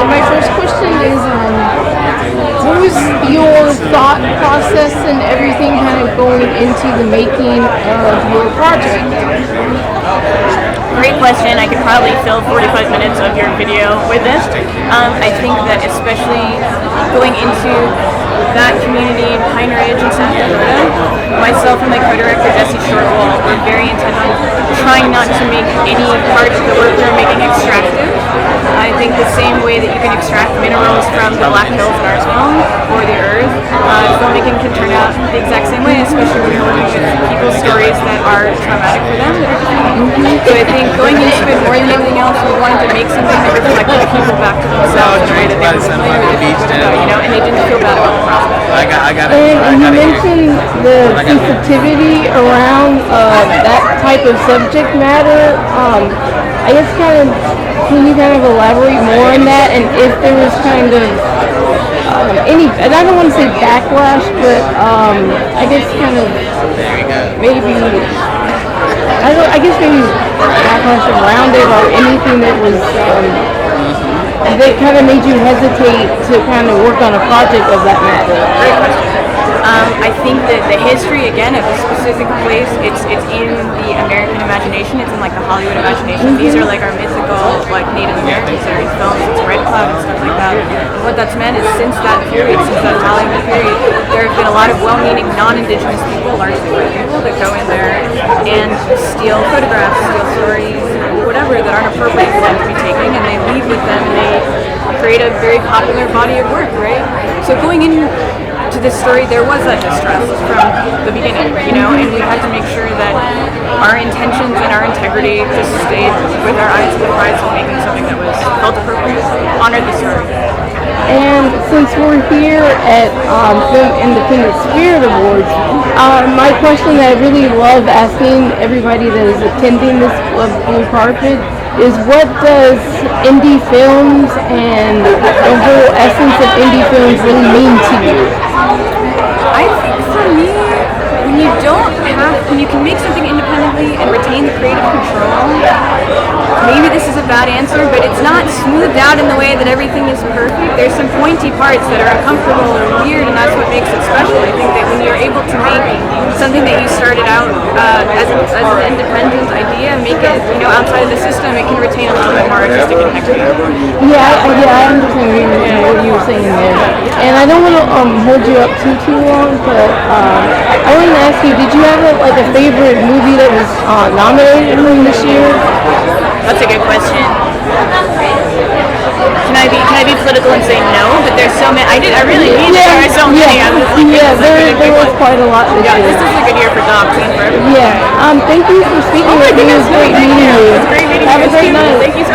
My first question is, what was your thought process and everything kind of going into the making of your project? Great question. I could probably fill 45 minutes of your video with this. I think that especially going into that community in Pine Ridge and South Dakota, myself and my co-director Jesse Shortwall were very intent on trying not to make any part of the work we were making extractive. I think the same way that you can extract minerals from the Black Hills in our film or the earth, filmmaking can turn out the exact same way, especially when you're working with people's stories that are traumatic for them. So I think going into it more than anything else, we wanted to make something that reflected people back to themselves in a way that they were familiar with, and they didn't feel bad about the process. And you mentioned the sensitivity around that type of subject matter. I guess can you kind of elaborate more on that, and if there was kind of any, and I don't want to say backlash, but I guess kind of maybe, I guess maybe backlash around it, or anything that was that kind of made you hesitate to kind of work on a project of that matter. Great question. I think that the history, again, of a specific place, it's in the American imagination, it's in like the Hollywood imagination. These are like our mythical, like Native American series films, it's Red Cloud and stuff like that. And what that's meant is since that period, since that Hollywood period, there have been a lot of well-meaning non-Indigenous people, largely white people, that go in there and steal photographs, steal stories, whatever, that aren't appropriate for them to be taking, and they leave with them and they create a very popular body of work, right? So going in to this story, there was that distrust from the beginning, and we had to make sure that our intentions and our integrity just stayed with our eyes to the prize of making something that was felt appropriate, honored the story. And since we're here at Film Independent Spirit Awards, my question that I really love asking everybody that is attending this blue carpet is, what does indie films and the whole essence of indie films really mean to you? I think for me, when you can make something independently and retain the creative control, maybe this is a bad answer, but it's not smoothed out in the way that everything is perfect. There's some pointy parts that are uncomfortable or weird, and that's what makes it special. I think that when you're able to make something that you started out as an independent idea, make it outside of the system, it can retain a little bit more artistic integrity. Yeah, I understand what you were saying there. And I don't want to hold you up too long, but I wanted to ask you, did you have a favorite movie that was nominated from this year? That's a good question. Can I be political and say no? But there's so many. I really mean there are so many. There was quite a lot this year. This is a good year for docs and for everything. Yeah. Thank you for speaking with me. It was great meeting you. It was great meeting you. Have a great night. Thank you so much.